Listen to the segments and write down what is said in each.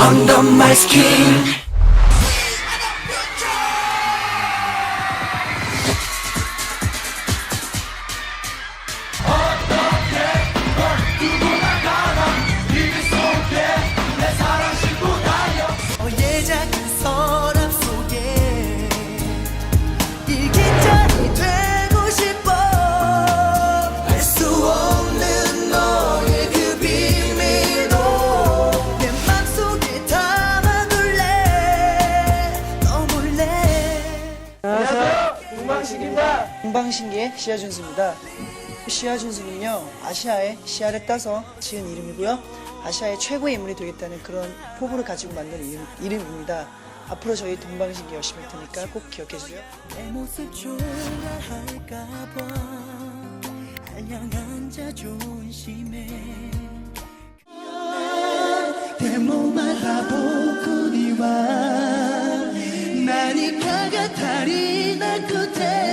under my skin. 동방신기의 시아준수입니다. 시아준수는요, 아시아의 시아를 따서 지은 이름이고요. 아시아의 최고의 인물이 되겠다는 그런 포부를 가지고 만든 이름입니다. 앞으로 저희 동방신기 열심히 할 테니까 꼭 기억해 주세요. 내 모습 좋아할까봐 한량한 자존심에 내 몸만 바보꾸니와 나니까가 다리 나 끝에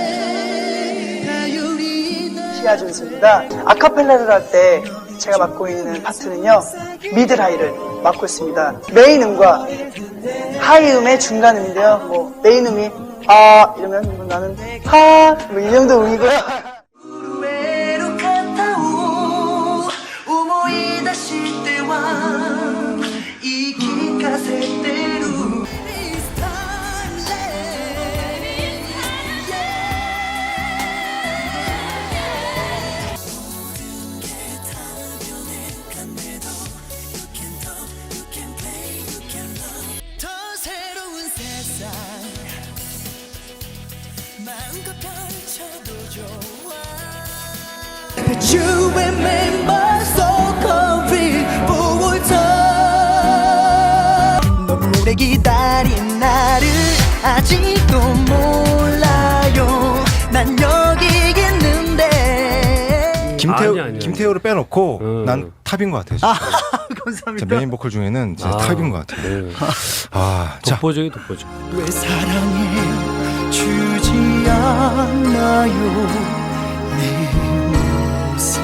시아준수입니다. 아카펠라를 할 때 제가 맡고 있는 파트는요, 미드하이를 맡고 있습니다. 메인 음과 하이 음의 중간 음인데요. 뭐 메인 음이 아 이러면 뭐 나는 하 뭐 이 정도 음이고요. 마음껏 펼쳐도 좋아. 주의 멤버 소커리 부울터 눈물에 기다린 나를 아직도 몰라요. 난 여기 있는데. 김태호를 빼놓고 난 탑인 것 같아요. 감사합니다. 메인 보컬 중에는 진짜 탑인 것 같아요. 아, 독보적이 독보적. 왜 사랑해 주지 않나요 내 모습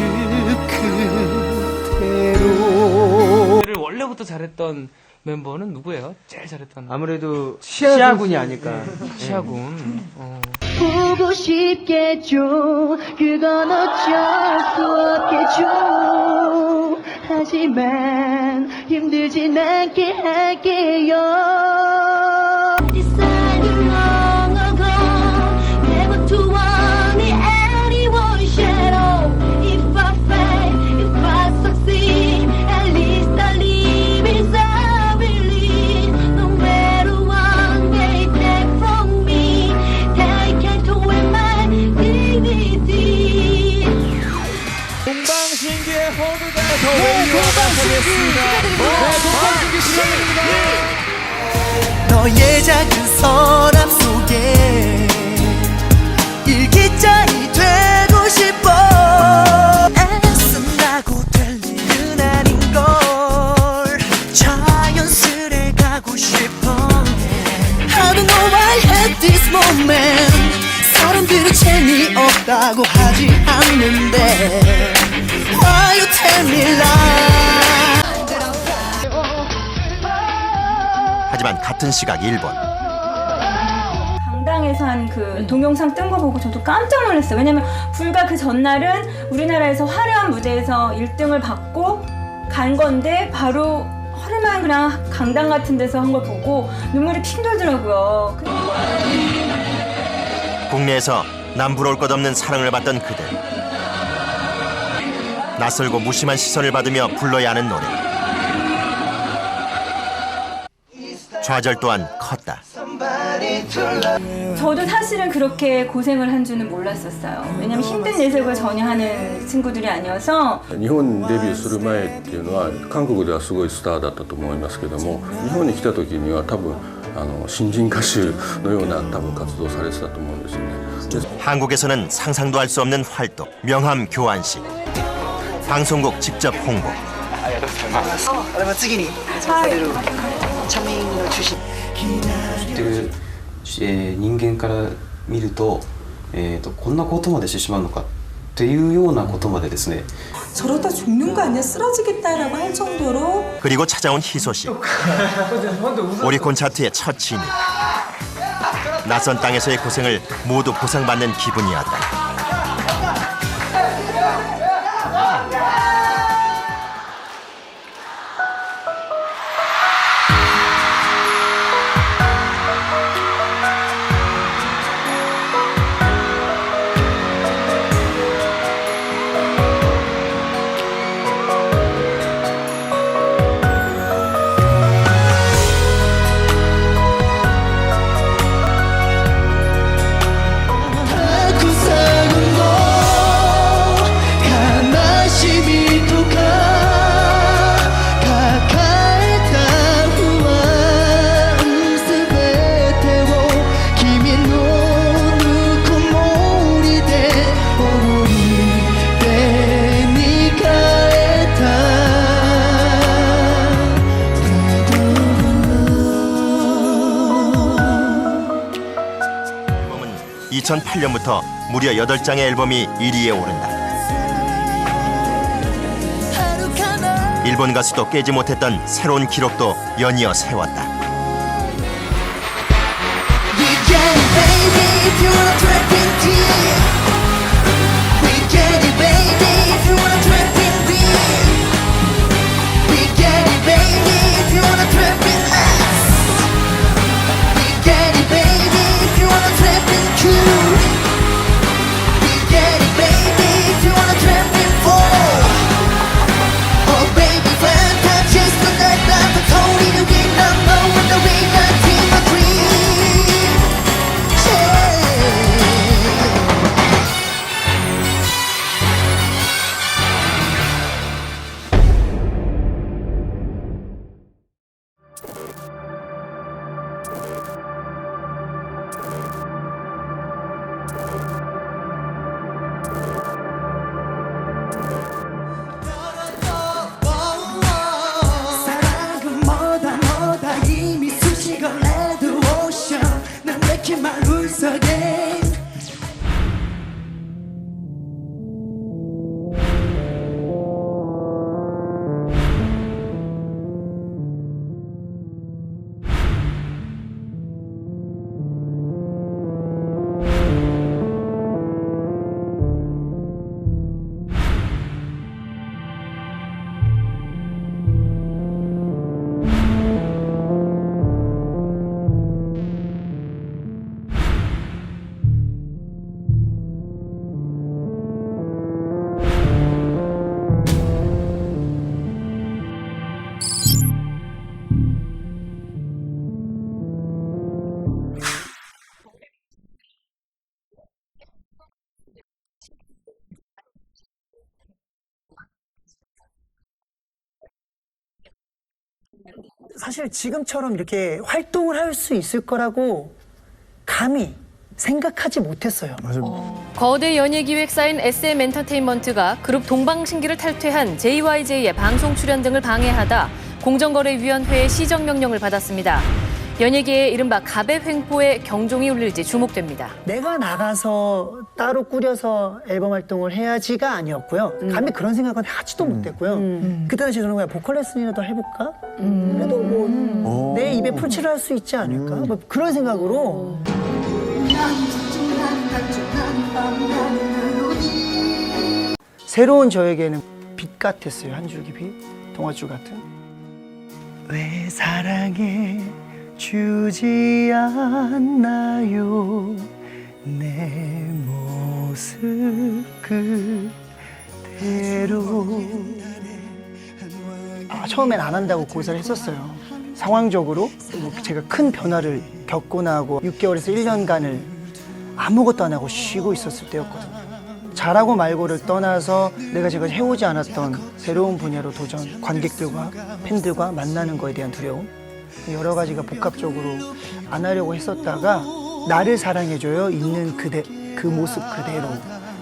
그대로. 원래부터 잘했던 멤버는 누구예요? 제일 잘했던. 아무래도 시아군이 아닐까. 시아군. 보고 싶겠죠. 그건 어쩔 수 없겠죠. 하지만 힘들진 않게 할게요. 동방신기의 호두가에서 웨이와 함께했습니다. 동방신기 축하드립니다. 너의 작은 서랍 속에 일기장이 되고 싶어. 애쓴다고 될 일은 아닌걸. 자연스레 가고 싶어. How do know I had this moment. 사람들은 재미없다고 하지 않는데 Why you tell me lie. 하지만 같은 시각 일본. 강당에서 한 그 동영상 뜬 거 보고 저도 깜짝 놀랐어요. 왜냐면 불과 그 전날은 우리나라에서 화려한 무대에서 1등을 받고 간 건데 바로 허름한 그냥 강당 같은 데서 한 걸 보고 눈물이 핑 돌더라고요. 국내에서 남부러울 것 없는 사랑을 받던 그들. 낯설고 무심한 시선을 받으며 불러야 하는 노래. 좌절 또한 컸다. 저도 사실은 그렇게 고생을 한 줄은 몰랐었어요. 왜냐면 힘든 내색을 전혀 하는 친구들이 아니어서. 日本デビューする前っていうのは韓国ではすごいスターだったと思いますけども、日本に来た時には多分新人歌手のような多分活動されてたと思うんですよね。 한국에서는 상상도 할 수 없는 활동, 명함 교환식, 방송국 직접 홍보. これは次にされるチャミンの中心。人間から見ると、こんなことまでしてしまうのかっっていうようなことまでですね 저러다 죽는 거 아니야? 쓰러지겠다라고 할 정도로 그리고 찾아온 희소 씨. 오리콘 차트의 첫 진입. 낯선 땅에서의 고생을 모두 보상받는 기분이었다. 앨범은 2008년부터 무려 8장의 앨범이 1위에 오른다. 일본 가수도 깨지 못했던 새로운 기록도 연이어 세웠다. 사실 지금처럼 이렇게 활동을 할 수 있을 거라고 감히 생각하지 못했어요. 거대 연예기획사인 SM 엔터테인먼트가 그룹 동방신기를 탈퇴한 JYJ의 방송 출연 등을 방해하다 공정거래위원회의 시정명령을 받았습니다. 연예계의 이른바 갑의 횡포에 경종이 울릴지 주목됩니다. 내가 나가서 따로 꾸려서 앨범 활동을 해야지가 아니었고요. 감히 그런 생각은 하지도 못했고요. 그때 당시 저는 그냥 보컬 레슨이라도 해볼까? 그래도 뭐 내 입에 풀칠을 할 수 있지 않을까? 뭐 그런 생각으로. 새로운 저에게는 빛 같았어요. 한 줄기 빛, 동아줄 같은. 왜 사랑해 주지 않나요 내 모습 그대로. 처음엔 안 한다고 고사를 했었어요. 상황적으로 제가 큰 변화를 겪고 나고 6개월에서 1년간을 아무것도 안 하고 쉬고 있었을 때였거든요. 잘하고 말고를 떠나서 제가 해오지 않았던 새로운 분야로 도전, 관객들과 팬들과 만나는 거에 대한 두려움, 여러 가지가 복합적으로 안 하려고 했었다가 나를 사랑해줘요 있는 그대, 그 모습 그대로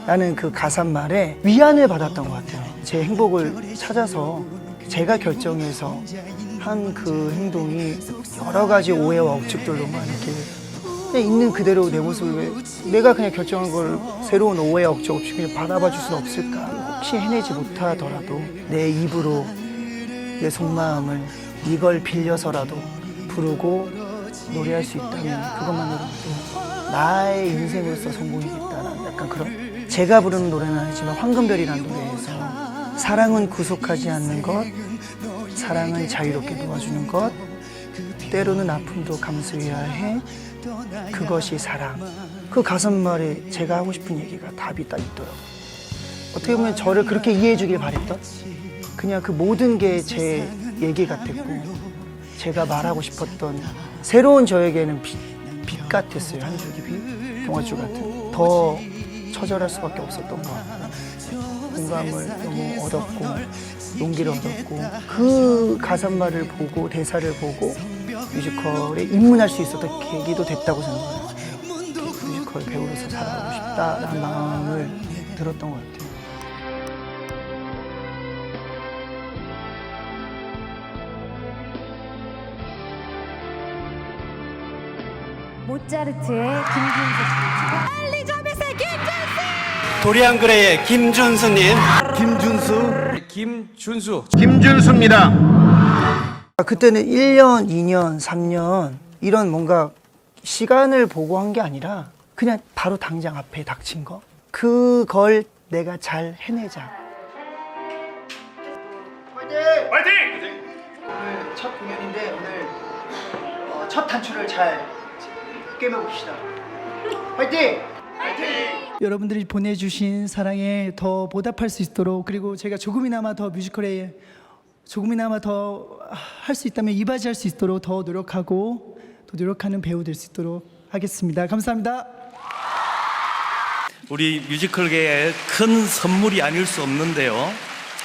라는 그 가사말에 위안을 받았던 것 같아요. 제 행복을 찾아서 제가 결정해서 한 그 행동이 여러 가지 오해와 억측들로만 이렇게 그냥 있는 그대로 내 모습을 왜 내가 그냥 결정한 걸 새로운 오해 억지 없이 그냥 바라봐 줄 수는 없을까? 혹시 해내지 못하더라도 내 입으로 내 속마음을 이걸 빌려서라도 부르고 노래할 수 있다면 그것만으로도 나의 인생으로서 성공이겠다라는 약간 그런, 제가 부르는 노래는 아니지만 황금별이라는 노래에서 사랑은 구속하지 않는 것, 사랑은 자유롭게 놓아주는 것, 때로는 아픔도 감수해야 해, 그것이 사랑. 그 가사말에 제가 하고 싶은 얘기가 답이 딱 있더라고요. 어떻게 보면 저를 그렇게 이해해 주길 바랬던, 그냥 그 모든 게 제 얘기 같았고 제가 말하고 싶었던 새로운 저에게는 빛 같았어요. 한 줄기 빛, 동아줄 같은. 더 처절할 수밖에 없었던 것 같아요. 공감을 너무 얻었고 용기를 얻었고, 그 가사말을 보고 대사를 보고 뮤지컬에 입문할 수 있었던 계기도 됐다고 생각해요. 뮤지컬 배우로서 살아가고 싶다라는 마음을 들었던 것 같아요. 모차르트의 김준수. 엘리자베스의 김준수. 도리안그레의 김준수님. 김준수입니다. 그때는 1년, 2년, 3년 이런 뭔가 시간을 보고 한 게 아니라 그냥 바로 당장 앞에 닥친 거, 그걸 내가 잘 해내자. 화이팅! 오늘 첫 공연인데 오늘 첫 단추를 잘 깨매봅시다. 화이팅! 여러분들이 보내주신 사랑에 더 보답할 수 있도록, 그리고 제가 조금이나마 더 뮤지컬에 조금이나마 더 할 수 있다면 이바지할 수 있도록 더 노력하고 더 노력하는 배우 될 수 있도록 하겠습니다. 감사합니다. 우리 뮤지컬계의 큰 선물이 아닐 수 없는데요.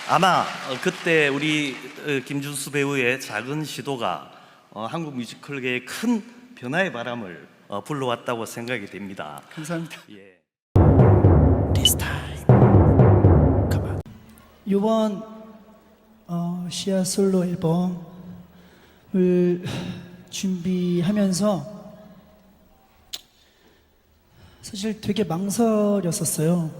아마 그때 우리 김준수 배우의 작은 시도가 한국 뮤지컬계의 큰 변화의 바람을 불러왔다고 생각이 됩니다. 감사합니다. 예. This time. Come on. 이번 시아 솔로 앨범을 준비하면서 사실 되게 망설였었어요.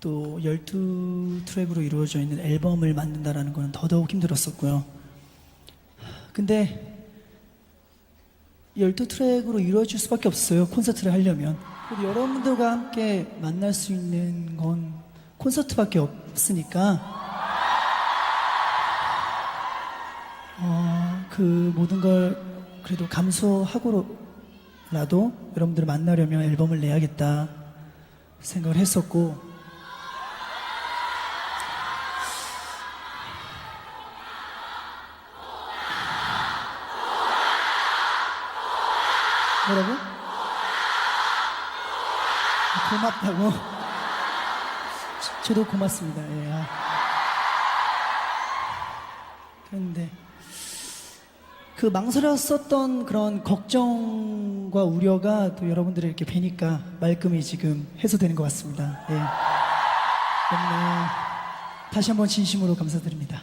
또 12트랙으로 이루어져 있는 앨범을 만든다라는 건 더더욱 힘들었었고요. 근데 12트랙으로 이루어질 수밖에 없어요. 콘서트를 하려면. 여러분들과 함께 만날 수 있는 건 콘서트밖에 없으니까 그 모든 걸 그래도 감수하고라도 여러분들을 만나려면 앨범을 내야겠다 생각을 했었고, 뭐라고? 고맙다고? 저도 고맙습니다. 예. 그런데 그 망설였었던 그런 걱정과 우려가 또 여러분들을 이렇게 뵈니까 말끔히 지금 해소되는 것 같습니다. 예. 너무나 다시 한번 진심으로 감사드립니다.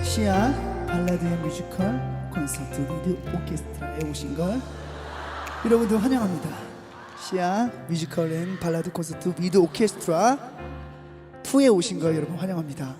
시아 발라드 뮤지컬 콘서트 위드 오케스트라에 오신 걸 여러분들 환영합니다. 시아 뮤지컬 앤 발라드 콘서트 위드 오케스트라 2에 오신 걸 여러분 환영합니다.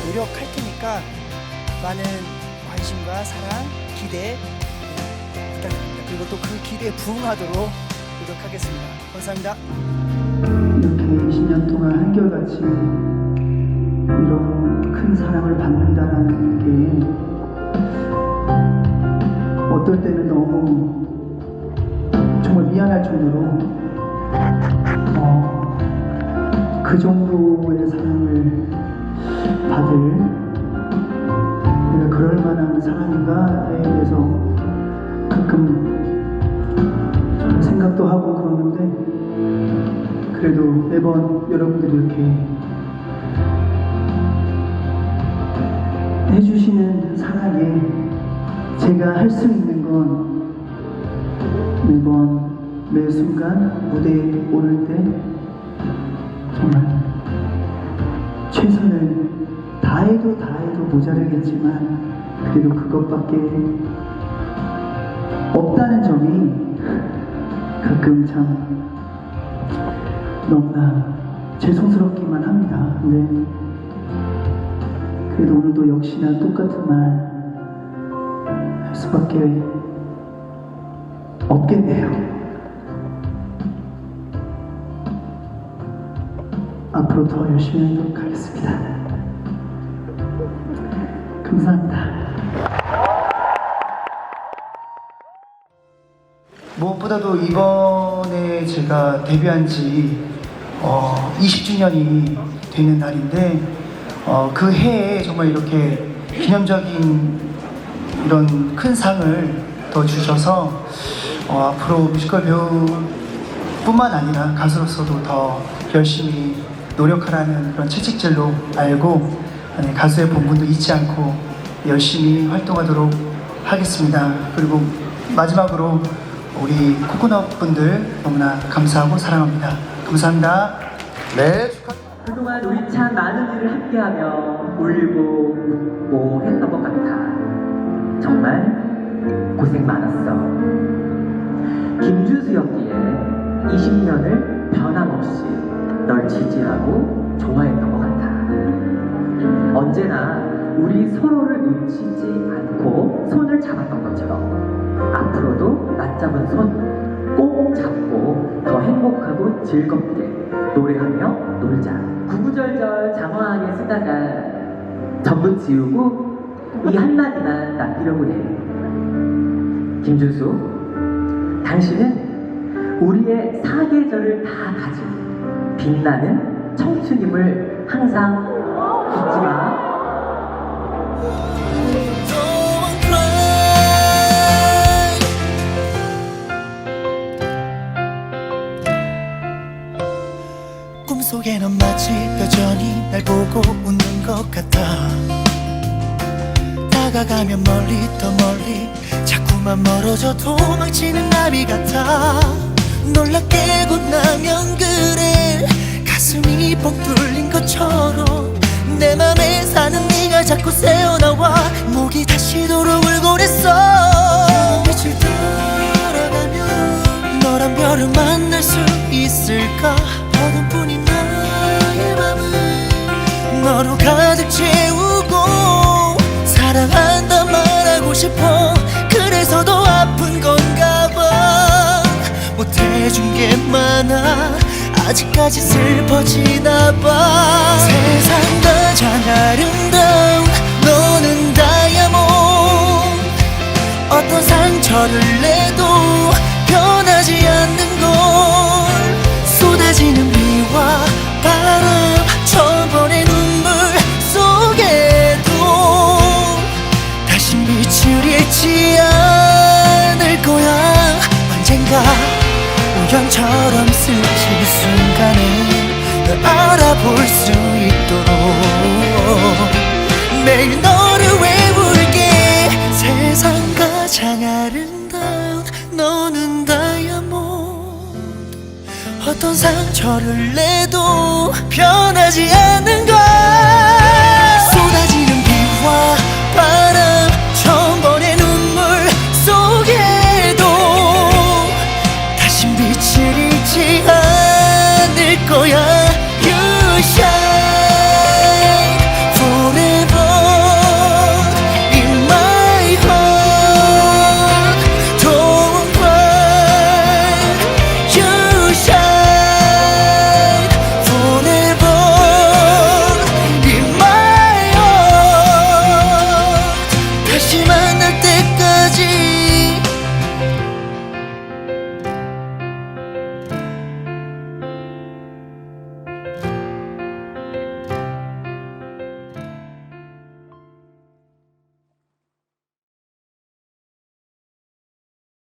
노력할 테니까 많은 관심과 사랑, 기대 부탁드립니다. 그리고 또 그 기대에 부응하도록 노력하겠습니다. 감사합니다. 이렇게 20년 동안 한결같이 이런 큰 사랑을 받는다라는 게 어떨 때는 너무 정말 미안할 정도로 그 정도의 사랑을 받을 내가 그럴 만한 사람인가에 대해서 가끔 생각도 하고 그러는데 그래도 매번 여러분들이 이렇게 해주시는 사랑에 제가 할 수 있는 건 매번 매 순간 무대에 오를 때 정말 최선을 다해도 모자르겠지만 그래도 그것밖에 없다는 점이 가끔 참 너무나 죄송스럽기만 합니다. 근데 그래도 오늘도 역시나 똑같은 말 할 수밖에 없겠네요. 앞으로 더 열심히 하도록 하겠습니다. 감사합니다. 무엇보다도 이번에 제가 데뷔한 지 20주년이 되는 날인데 그 해에 정말 이렇게 기념적인 이런 큰 상을 더 주셔서 앞으로 뮤지컬 배우뿐만 아니라 가수로서도 더 열심히 노력하라는 그런 채찍질로 알고 가수의 본분도 잊지 않고 열심히 활동하도록 하겠습니다. 그리고 마지막으로 우리 코코넛 분들 너무나 감사하고 사랑합니다. 감사합니다. 네. 그동안 우리 참 많은 일을 함께하며 울고 웃고 했던 것 같아. 정말 고생 많았어. 김준수 였기에 20년을 변함없이 널 지지하고 좋아했던 것 같아. 언제나 우리 서로를 놓치지 않고 손을 잡았던 것처럼 앞으로도 맞잡은 손 꼭 잡고 더 행복하고 즐겁게 노래하며 놀자. 구구절절 장황하게 쓰다가 전부 지우고 이 한마디만 남기려고 해. 김준수, 당신은 우리의 사계절을 다 가진 빛나는 청춘임을 항상 잊지 마. 꿈속에는 마치 여전히 날 보고 웃는 것 같아. 다가가면 멀리 더 멀리 자꾸만 멀어져 도망치는 나비 같아. 놀라 깨고 나면 그래 가슴이 뻥 뚫린 것처럼 내 맘에 사는 네가 자꾸 새어나와 목이 다시도록 울고 그랬어. 빛을 따라가면 너란 별을 만날 수 있을까. 어둠뿐인 나의 맘은 너로 가득 채우고 사랑한다 말하고 싶어. 그래서 더 아픈 건가 봐. 못해준 게 많아 아직까지 슬퍼지나 봐. 세상 가장 아름다운 너는 다이아몬드. 어떤 상처를 내도 변하지 않는 걸. 쏟아지는 비와 바람 저번의 눈물 속에도 다시 빛을 잃지 않을 거야. 언젠가 우연처럼 스칠 순간에 널 알아볼 수 있도록 매일 너를 외울게. 세상 가장 아름다운 너는 다이아몬드. 어떤 상처를 내도 변하지 않는 걸.